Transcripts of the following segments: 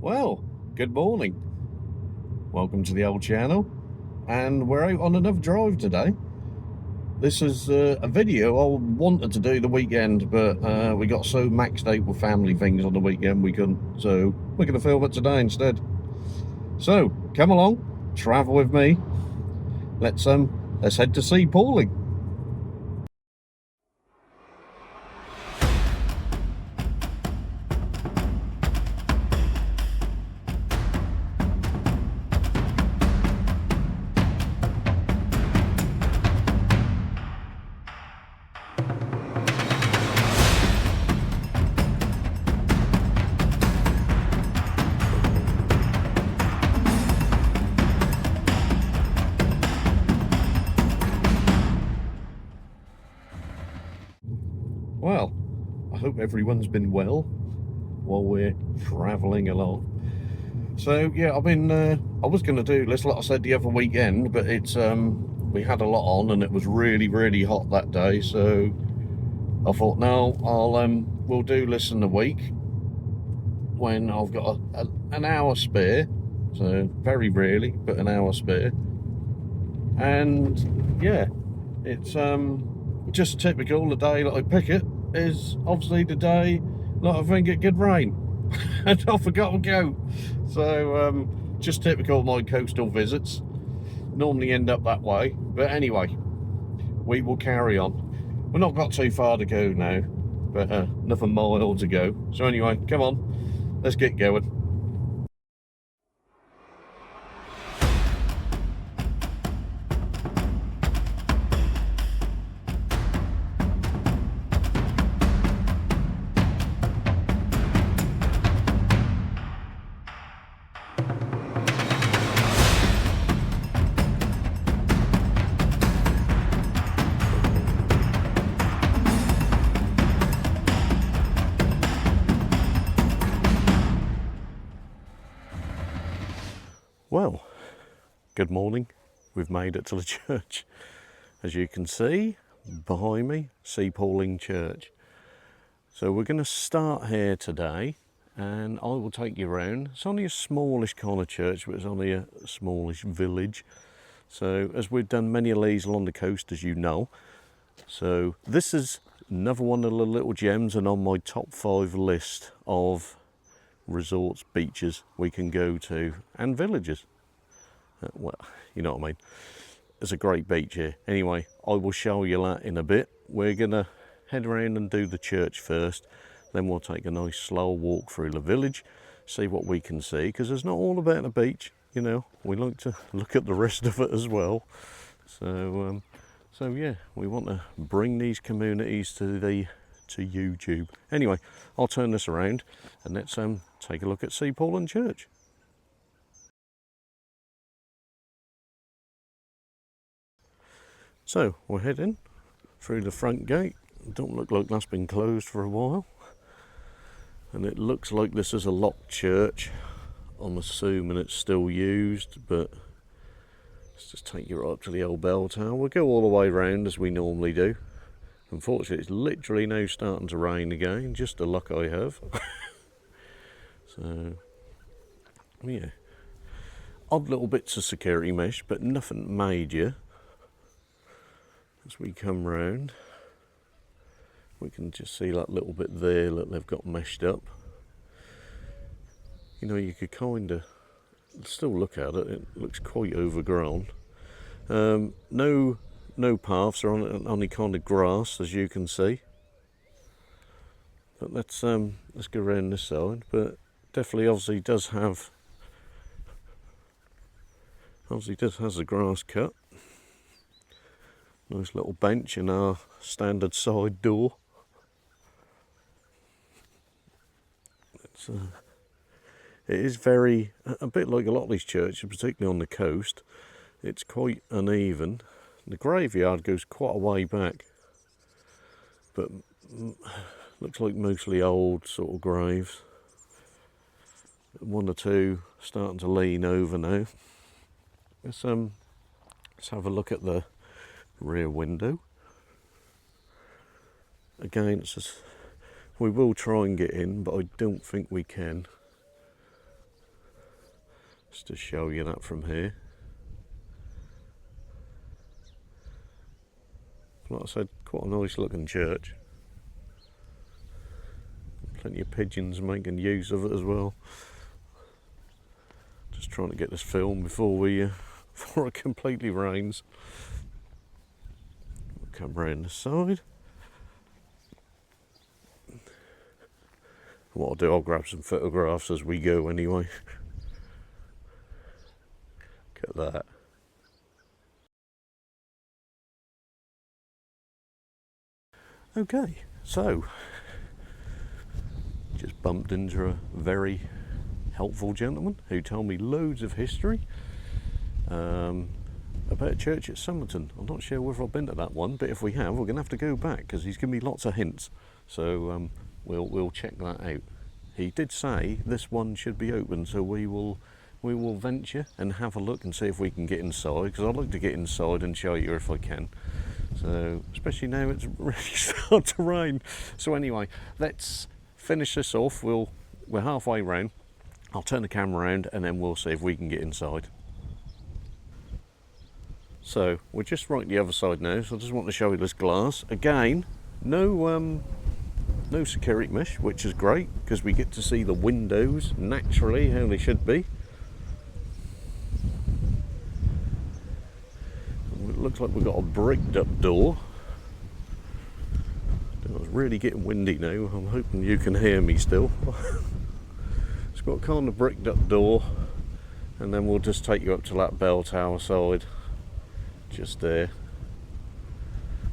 Well, good morning. Welcome to the old channel, and we're out on another drive today. This is a video I wanted to do the weekend, but we got so maxed out with family things on the weekend we couldn't, so we're going to film it today instead. So, come along, travel with me. Let's head to sea pooling. Well, I hope everyone's been well while we're travelling along. So yeah, I was going to do this, like I said, the other weekend, but it's we had a lot on and it was really hot that day. So I thought, no, we'll do this in the week when I've got an hour spare. So very rarely, but an hour spare. And yeah, it's just typical. The day that I pick it is obviously the day that I think it could rain and I forgot to go. So just typical of my coastal visits, normally end up that way. But anyway, we will carry on. We've not got too far to go now, but another mile to go. So anyway, come on, let's get going. Well, good morning. We've made it to the church. As you can see behind me, Sea Pooling Church. So we're going to start here today and I will take you around. It's only a smallish kind of church, but it's only a smallish village. So as we've done many of these along the coast, as you know. So this is another one of the little gems and on my top 5 list of resorts, beaches we can go to and villages. Well, you know what I mean. There's a great beach here. Anyway, I will show you that in a bit. We're gonna head around and do the church first, then we'll take a nice slow walk through the village, see what we can see, because it's not all about the beach, you know. We like to look at the rest of it as well. So yeah, we want to bring these communities to YouTube. Anyway, I'll turn this around and let's take a look at Sea Pooling Church. So we're heading through the front gate. It don't look like that's been closed for a while, and it looks like this is a locked church. I'm assuming it's still used, but let's just take you right up to the old bell tower. We'll go all the way around as we normally do. Unfortunately, it's literally now starting to rain again, just the luck I have. So yeah, odd little bits of security mesh, but nothing major. As we come round, we can just see that little bit there that they've got meshed up. You know, you could kind of still look at it. It looks quite overgrown. No paths are on it, only kind of grass, as you can see. But let's go around this side. But definitely, obviously, does have a grass cut. Nice little bench in our standard side door. It is very, a bit like a lot of these churches, particularly on the coast. It's quite uneven. The graveyard goes quite a way back, but looks like mostly old sort of graves. One or two starting to lean over now. Let's have a look at the rear window. Again, it's just, we will try and get in, but I don't think we can. Just to show you that from here. Like I said, quite a nice looking church. Plenty of pigeons making use of it as well. Just trying to get this filmed before before it completely rains. We'll come round the side. What I'll do, I'll grab some photographs as we go anyway. Look at that. Okay, so just bumped into a very helpful gentleman who told me loads of history about a church at Somerton. I'm not sure whether I've been to that one, but if we have, we're going to have to go back because he's given me lots of hints. So we'll check that out. He did say this one should be open, so we will venture and have a look and see if we can get inside, because I'd like to get inside and show you if I can. So, especially now it's really starting to rain. So anyway, let's finish this off. We're halfway round. I'll turn the camera around and then we'll see if we can get inside. So we're just right the other side now, so I just want to show you this glass. Again, no security mesh, which is great because we get to see the windows naturally how they should be. It looks like we've got a bricked up door. It's really getting windy now. I'm hoping you can hear me still. It's got kind of bricked up door, and then we'll just take you up to that bell tower side, just there.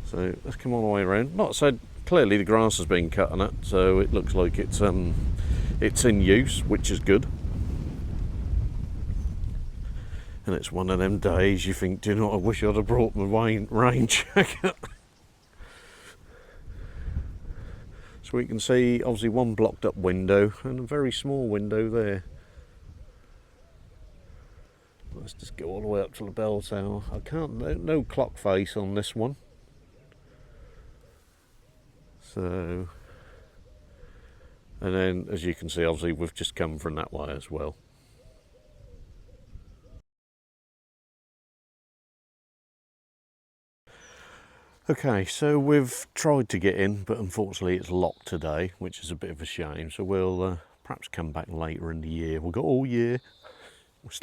So let's come all the way around. Like I said, clearly the grass has been cut on it, so it looks like it's in use, which is good. And it's one of them days you think, do you know what, I wish I'd have brought my rain jacket. So we can see obviously one blocked up window and a very small window there. Let's just go all the way up to the bell tower. I can't, no clock face on this one. So, and then as you can see, obviously we've just come from that way as well. Okay, so we've tried to get in, but unfortunately it's locked today, which is a bit of a shame. So we'll perhaps come back later in the year. We've got all year.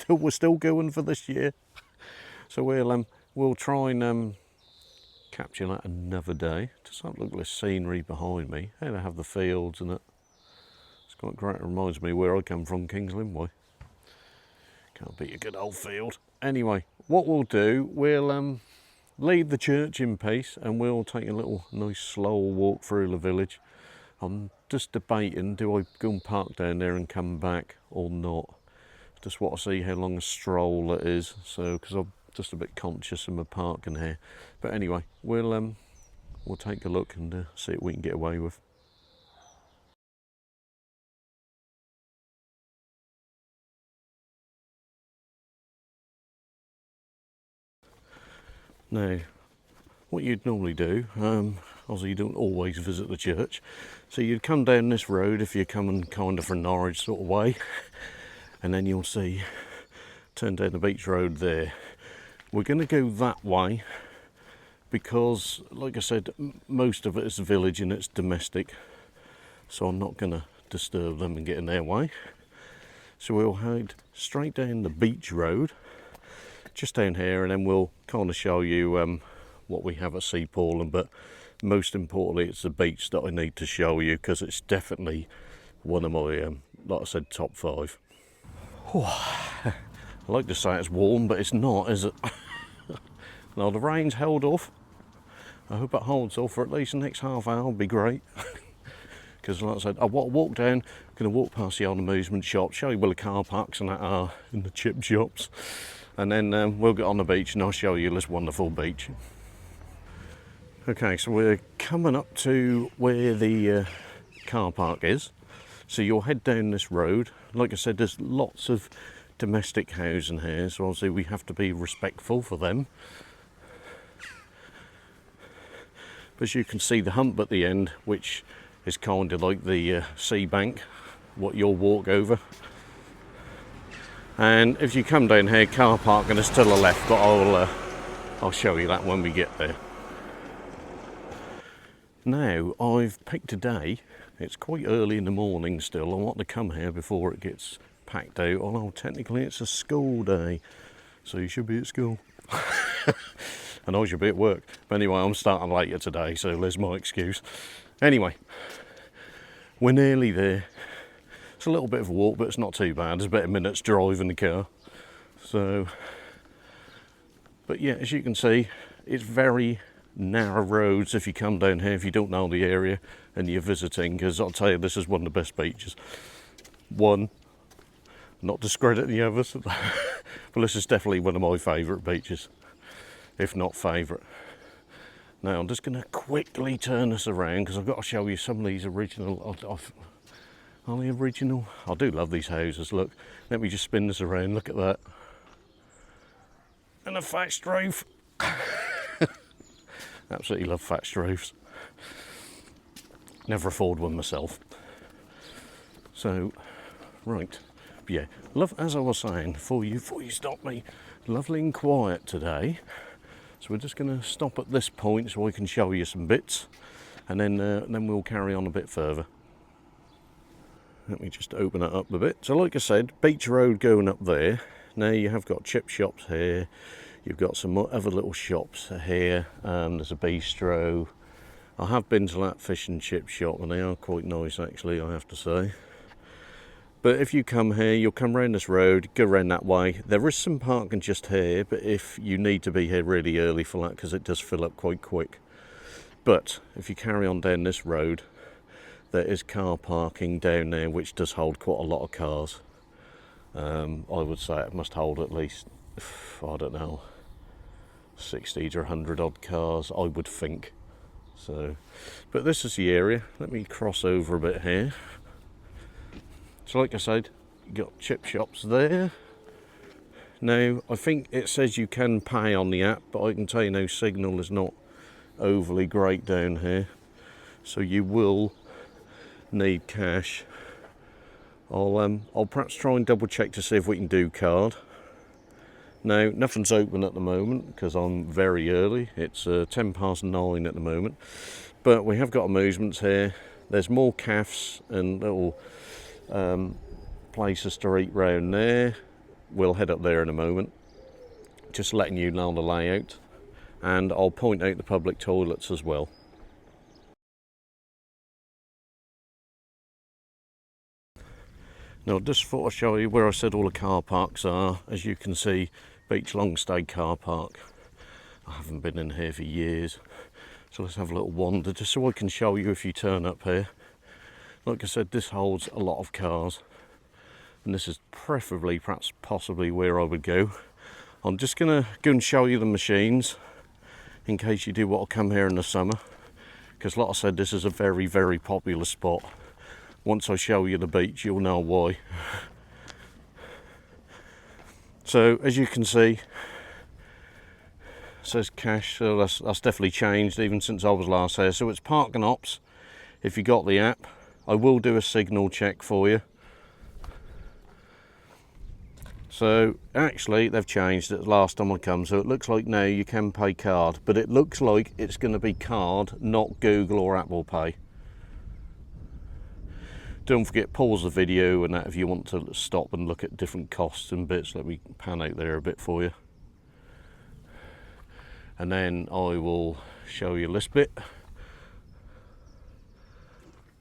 We're still going for this year. So we'll try and capture that another day. Just have a look at the scenery behind me. How they have the fields and it. It's quite great. It reminds me where I come from, Kings Linway. Can't beat a good old field. Anyway, what we'll do, we'll leave the church in peace and we'll take a little nice slow walk through the village. I'm just debating, do I go and park down there and come back or not? Just want to see how long a stroll it is, so because I'm just a bit conscious of my parking here. But anyway, we'll take a look and see what we can get away with. Now, what you'd normally do, obviously you don't always visit the church, so you'd come down this road if you're coming kind of from Norwich sort of way, and then you'll see, turn down the beach road there. We're going to go that way because, like I said, most of it is village and it's domestic, so I'm not going to disturb them and get in their way. So we'll head straight down the beach road, just down here, and then we'll kind of show you what we have at Sea Pauling, but most importantly it's the beach that I need to show you because it's definitely one of my, like I said, top 5. I like to say it's warm, but it's not, is it? Now the rain's held off. I hope it holds off for at least the next half hour. Would be great. Because like I said, I want to walk down, going to walk past the old amusement shop, show you where the car parks and that are, in the chip shops, and then we'll get on the beach and I'll show you this wonderful beach. Okay, so we're coming up to where the car park is. So you'll head down this road. Like I said, there's lots of domestic housing here, so obviously we have to be respectful for them. But as you can see, the hump at the end, which is kind of like the sea bank, what you'll walk over. And if you come down here, car parking is to the left, but I'll show you that when we get there. Now, I've picked a day. It's quite early in the morning still. I want to come here before it gets packed out, although technically it's a school day, so you should be at school. And I should be at work. But anyway, I'm starting later today, so there's my excuse. Anyway, we're nearly there. It's a little bit of a walk, but it's not too bad. It's about a minute's drive in the car. So, but yeah, as you can see, it's very narrow roads if you come down here, if you don't know the area and you're visiting, because I'll tell you, this is one of the best beaches. One, not discredit the others, but this is definitely one of my favourite beaches, if not favourite. Now I'm just going to quickly turn this around because I've got to show you some of these original. Are they original? I do love these houses. Look, let me just spin this around. Look at that, and a thatched roof. Absolutely love thatched roofs. Never afford one myself. So, right, yeah, love, as I was saying before you stop me, lovely and quiet today. So we're just going to stop at this point so I can show you some bits, and then we'll carry on a bit further. Let me just open it up a bit. So like I said, beach road going up there. Now you have got chip shops here. You've got some other little shops here. There's a bistro. I have been to that fish and chip shop and they are quite nice actually, I have to say. But if you come here, you'll come round this road, go round that way. There is some parking just here, but if you need to be here really early for that, because it does fill up quite quick. But if you carry on down this road, there is car parking down there, which does hold quite a lot of cars. I would say it must hold at least, I don't know, 60 to 100 odd cars, I would think. So, but this is the area. Let me cross over a bit here. So like I said, you got chip shops there. Now, I think it says you can pay on the app, but I can tell you now, signal is not overly great down here. So you will need cash. I'll perhaps try and double check to see if we can do card. Now, nothing's open at the moment because I'm very early. It's 9:10 at the moment. But we have got amusements here. There's more cafes and little places to eat round there. We'll head up there in a moment. Just letting you know the layout. And I'll point out the public toilets as well. Now, just thought I'd show you where I said all the car parks are. As you can see, Beach Long Stay car park. I haven't been in here for years. So let's have a little wander just so I can show you if you turn up here. Like I said, this holds a lot of cars. And this is preferably, perhaps possibly where I would go. I'm just going to go and show you the machines in case you do want to come here in the summer. Because like I said, this is a very, very popular spot. Once I show you the beach, you'll know why. So, as you can see, it says cash, so that's definitely changed even since I was last here. So it's parking ops, if you got the app. I will do a signal check for you. So, actually, they've changed it last time I come, so it looks like now you can pay card. But it looks like it's going to be card, not Google or Apple Pay. Don't forget, pause the video and that if you want to stop and look at different costs and bits. Let me pan out there a bit for you. And then I will show you this bit.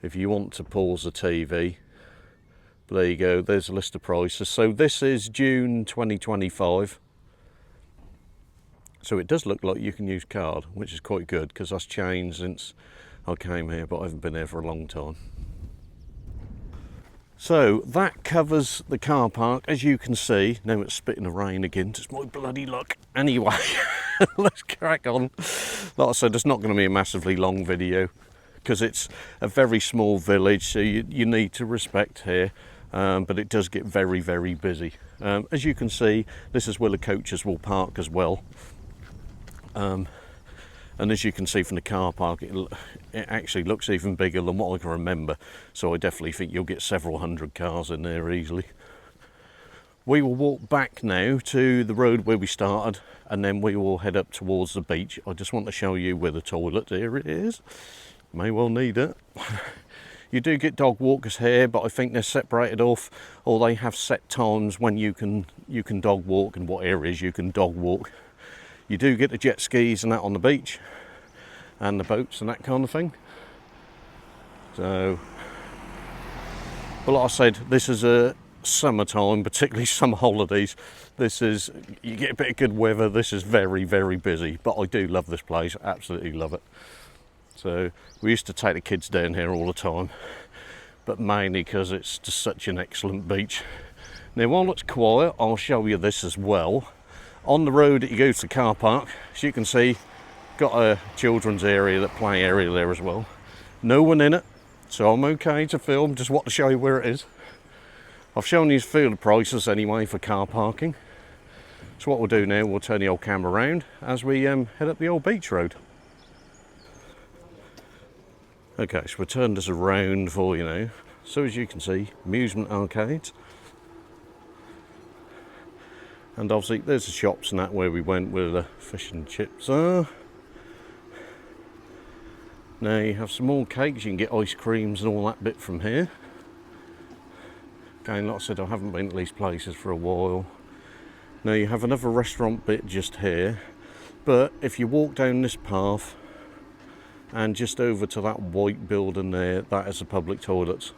If you want to pause the TV, but there you go, there's a list of prices. So this is June 2025. So it does look like you can use card, which is quite good because that's changed since I came here, but I haven't been here for a long time. So that covers the car park, as you can see. Now it's spitting the rain again, just my bloody luck. Anyway, let's crack on. Like I said, it's not going to be a massively long video because it's a very small village, so you need to respect here, but it does get very, very busy. As you can see, this is where the coaches will park as well. And as you can see from the car park, it actually looks even bigger than what I can remember. So I definitely think you'll get several hundred cars in there easily. We will walk back now to the road where we started, and then we will head up towards the beach. I just want to show you where the toilet area is. May well need it. You do get dog walkers here, but I think they're separated off, or they have set times when you can dog walk and what areas you can dog walk. You do get the jet skis and that on the beach, and the boats and that kind of thing. So, but like I said, this is a summertime, particularly summer holidays. You get a bit of good weather. This is very, very busy, but I do love this place. Absolutely love it. So we used to take the kids down here all the time, but mainly because it's just such an excellent beach. Now, while it's quiet, I'll show you this as well. On the road that you go to the car park, as you can see, got a children's area, that play area there as well. No one in it, so I'm okay to film. Just want to show you where it is. I've shown you a few of the prices anyway for car parking. So what we'll do now, we'll turn the old camera around as we head up the old beach road. Okay, so we'll turn this around for you now. So as you can see, amusement arcades. And obviously there's the shops and that where we went where the fish and chips are. Now you have some more cakes, you can get ice creams and all that bit from here. Again, like I said, I haven't been to these places for a while. Now you have another restaurant bit just here, but if you walk down this path and just over to that white building there, that is the public toilets.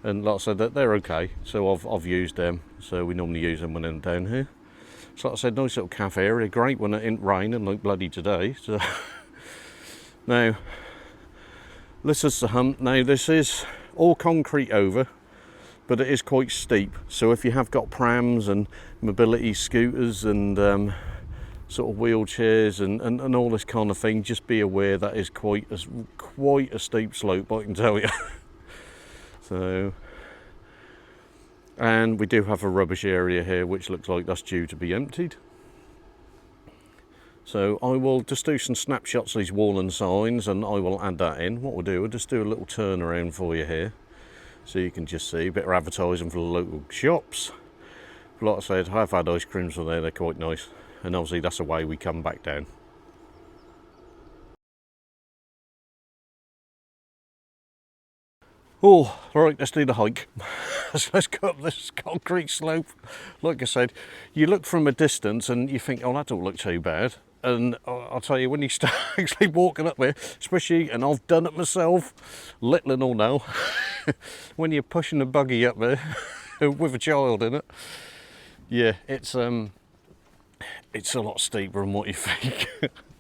And like I said, they're okay, so I've used them, so we normally use them when they're down here. So like I said, nice little cafe area, great when it ain't raining like bloody today. So now, this is the hump. Now this is all concrete over, but it is quite steep, so if you have got prams and mobility scooters and sort of wheelchairs and all this kind of thing, just be aware that is quite a steep slope, I can tell you. So, and we do have a rubbish area here which looks like that's due to be emptied. So I will just do some snapshots of these warning signs and I will add that in. What we'll do, we'll just do a little turnaround for you here, so you can just see a bit of advertising for the local shops. But like I said, I've had ice creams from there, they're quite nice. And obviously that's the way we come back down. Oh, right, let's do the hike. So let's go up this concrete slope. Like I said, you look from a distance and you think, oh, that don't look too bad. And I'll tell you, when you start actually walking up there, especially, and I've done it myself, little and all now, when you're pushing the buggy up there with a child in it, yeah, it's a lot steeper than what you think.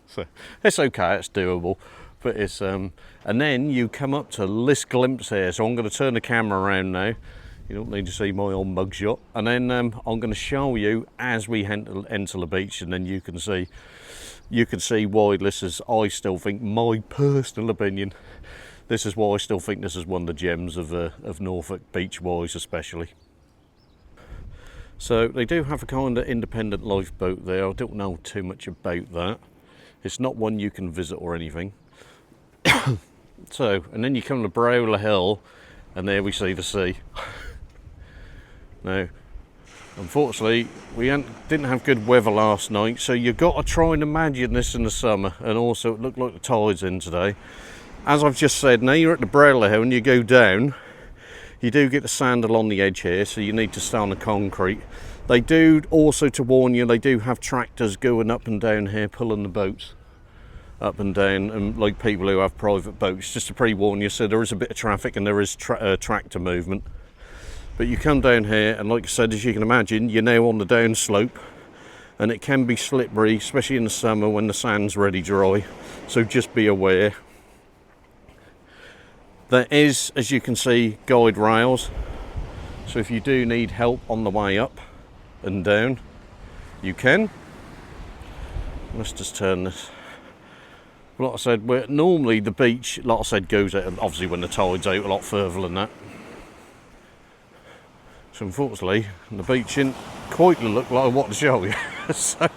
So it's okay, it's doable, but it's and then you come up to this glimpse here. So I'm going to turn the camera around now. You don't need to see my old mugshot, and then I'm going to show you as we enter the beach, and then you can see why this is, I still think, my personal opinion, this is why I still think this is one of the gems of Norfolk, beach-wise especially. So they do have a kind of independent lifeboat there. I don't know too much about that. It's not one you can visit or anything. So, and then you come to the brow of the hill, and there we see the sea. Now, unfortunately, we didn't have good weather last night, so you've got to try and imagine this in the summer. And also, it looked like the tide's in today. As I've just said, now you're at the brow of the hill and you go down, you do get the sand along the edge here, so you need to stay on the concrete. They do, also to warn you, they do have tractors going up and down here, pulling the boats up and down, and like people who have private boats, just to pre-warn you, so there is a bit of traffic and there is tractor movement. But you come down here, and like I said, as you can imagine, you're now on the down slope, and it can be slippery, especially in the summer when the sand's ready dry, so just be aware. There is, as you can see, guide rails, so if you do need help on the way up and down, you can. Let's just turn this. Like I said, normally the beach, like I said, goes out, and obviously when the tide's out, a lot further than that. So unfortunately, the beach didn't quite look like I want to show you. So,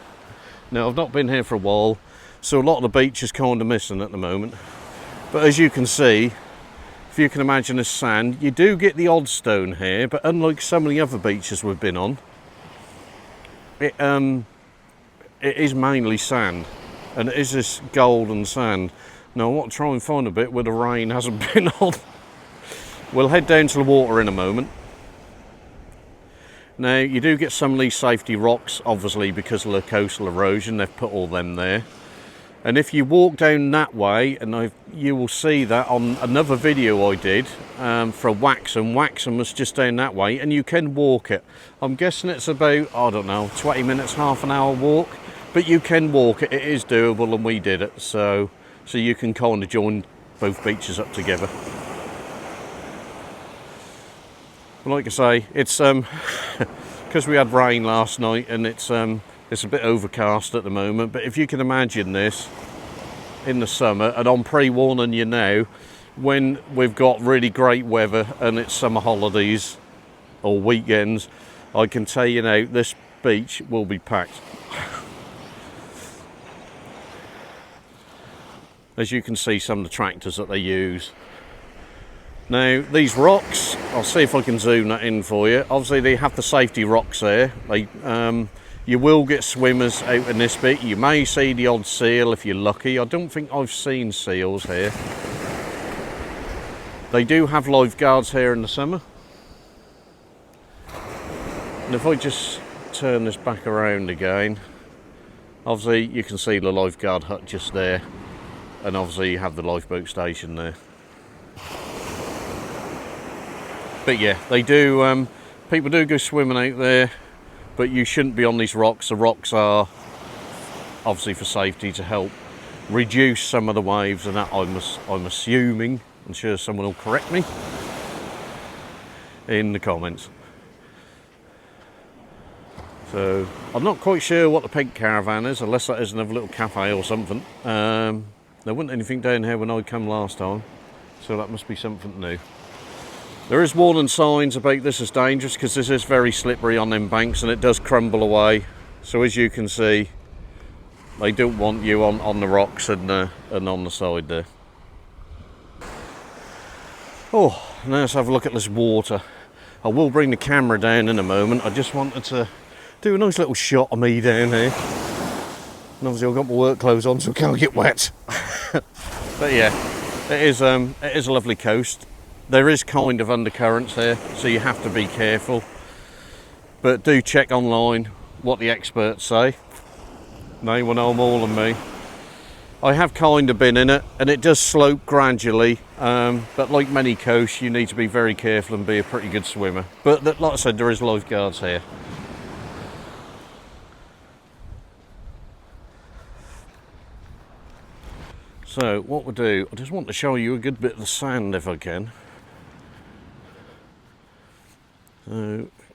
now, I've not been here for a while, so a lot of the beach is kind of missing at the moment. But as you can see, if you can imagine this sand, you do get the odd stone here, but unlike some of the other beaches we've been on, it is mainly sand, and it is this golden sand. Now I want to try and find a bit where the rain hasn't been on. We'll head down to the water in a moment. Now you do get some of these safety rocks, obviously because of the coastal erosion, they've put all them there. And if you walk down that way, and you will see that on another video I did for Waxham. Waxham was just down that way, and you can walk it. I'm guessing it's about, I don't know, 20 minutes, half an hour walk, but you can walk it. It is doable, and we did it, so you can kind of join both beaches up together. But like I say, it's because we had rain last night, and it's a bit overcast at the moment, but if you can imagine this in the summer, and I'm pre-warning you now, when we've got really great weather and it's summer holidays or weekends, I can tell you now, this beach will be packed. As you can see, some of the tractors that they use. Now, these rocks, I'll see if I can zoom that in for you. Obviously, they have the safety rocks there. You will get swimmers out in this bit. You may see the odd seal if you're lucky. I don't think I've seen seals here. They do have lifeguards here in the summer. And if I just turn this back around again, obviously you can see the lifeguard hut just there. And obviously you have the lifeboat station there. But yeah, they do, people do go swimming out there. But you shouldn't be on these rocks. The rocks are obviously for safety, to help reduce some of the waves and that, I'm assuming. I'm sure someone will correct me in the comments. So I'm not quite sure what the pink caravan is, unless that is another little cafe or something. There wasn't anything down here when I come last time, so that must be something new. There is warning signs about this is dangerous, because this is very slippery on them banks and it does crumble away. So as you can see, they don't want you on the rocks and on the side there. Oh, now let's have a look at this water. I will bring the camera down in a moment. I just wanted to do a nice little shot of me down here. And obviously I've got my work clothes on, so I can't get wet. But yeah, it is a lovely coast. There is kind of undercurrents here, so you have to be careful. But do check online what the experts say. They will know more than me. I have kind of been in it, and it does slope gradually. But like many coasts, you need to be very careful and be a pretty good swimmer. But like I said, there is lifeguards here. So what we'll do, I just want to show you a good bit of the sand if I can.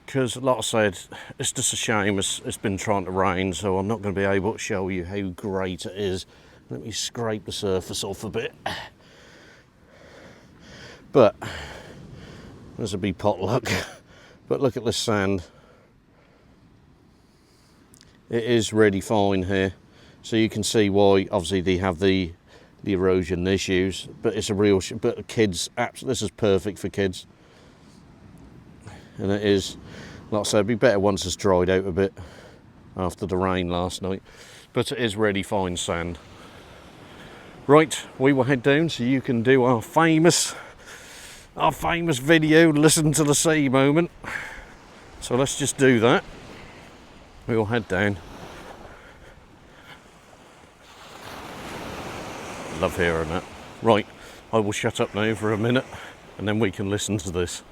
Because like I said, it's just a shame it's been trying to rain, so I'm not going to be able to show you how great it is. Let me scrape the surface off a bit. But there's a big potluck. But look at this sand. It is really fine here, so you can see why obviously they have the erosion issues. But it's a real but kids, this is perfect for kids. And it is, like I said, it'd be better once it's dried out a bit after the rain last night. But it is really fine sand. Right, we will head down so you can do our famous video, listen to the sea moment. So let's just do that. We will head down. Love hearing that. Right, I will shut up now for a minute, and then we can listen to this.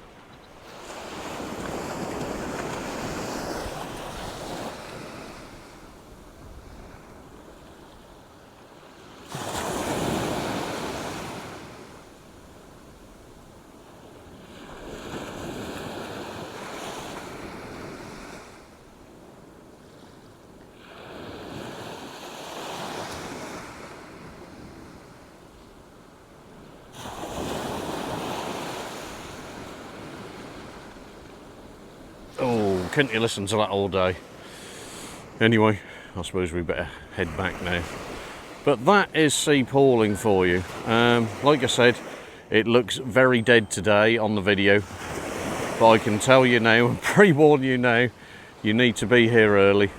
Oh, couldn't you listen to that all day? Anyway, I suppose we better head back now. But that is sea pooling for you. Like I said, it looks very dead today on the video. But I can tell you now, and pre-warn you now, you need to be here early.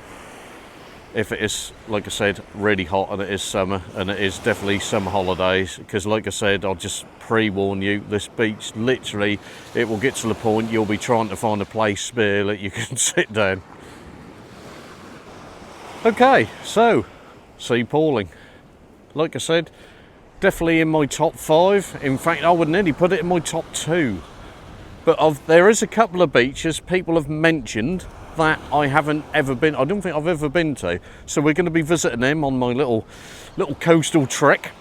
if it is, like I said, really hot and it is summer and it is definitely summer holidays, because like I said, I'll just pre-warn you, this beach, literally, it will get to the point you'll be trying to find a place spare that you can sit down. Okay, so, sea pooling. Like I said, definitely in my top 5. In fact, I would nearly put it in my top 2. But there is a couple of beaches people have mentioned that I haven't ever been. I don't think I've ever been to. So we're going to be visiting them on my little coastal trek.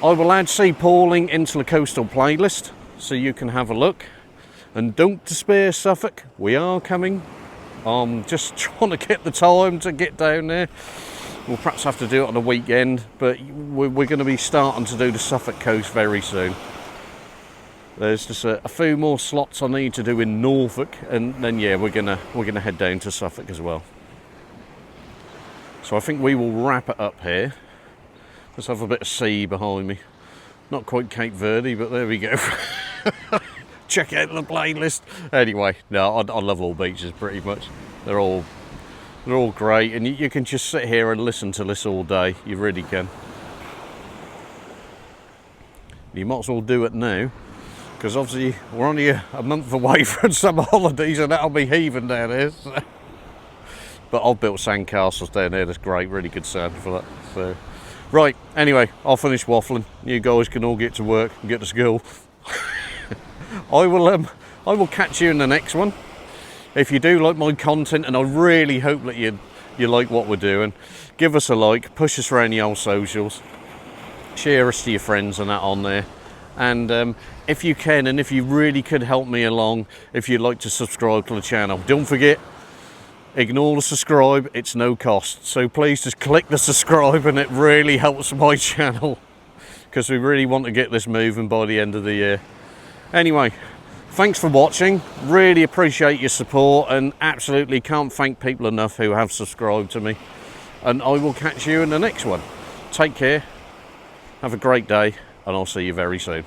I will add sea pooling into the coastal playlist so you can have a look. And don't despair, Suffolk. We are coming. I'm just trying to get the time to get down there. We'll perhaps have to do it on a weekend, but we're going to be starting to do the Suffolk coast very soon. There's just a few more slots I need to do in Norfolk, and then yeah, we're gonna head down to Suffolk as well. So I think we will wrap it up here. Let's have a bit of sea behind me. Not quite Cape Verde, but there we go. Check out the playlist. Anyway, no, I love all beaches pretty much. They're all great, and you can just sit here and listen to this all day. You really can. You might as well do it now, because obviously we're only a month away from summer holidays and that'll be heaving down here. So. But I've built sand castles down there, that's great, really good sand for that. So, right, anyway, I'll finish waffling. You guys can all get to work and get to school. I will catch you in the next one. If you do like my content, and I really hope that you like what we're doing, give us a like, push us around the old socials, share us to your friends and that on there. And if you can, and if you really could help me along, if you'd like to subscribe to the channel, don't forget, ignore the subscribe, it's no cost. So please just click the subscribe, and it really helps my channel, because we really want to get this moving by the end of the year. Anyway, thanks for watching, really appreciate your support, and absolutely can't thank people enough who have subscribed to me. And I will catch you in the next one. Take care, have a great day, and I'll see you very soon.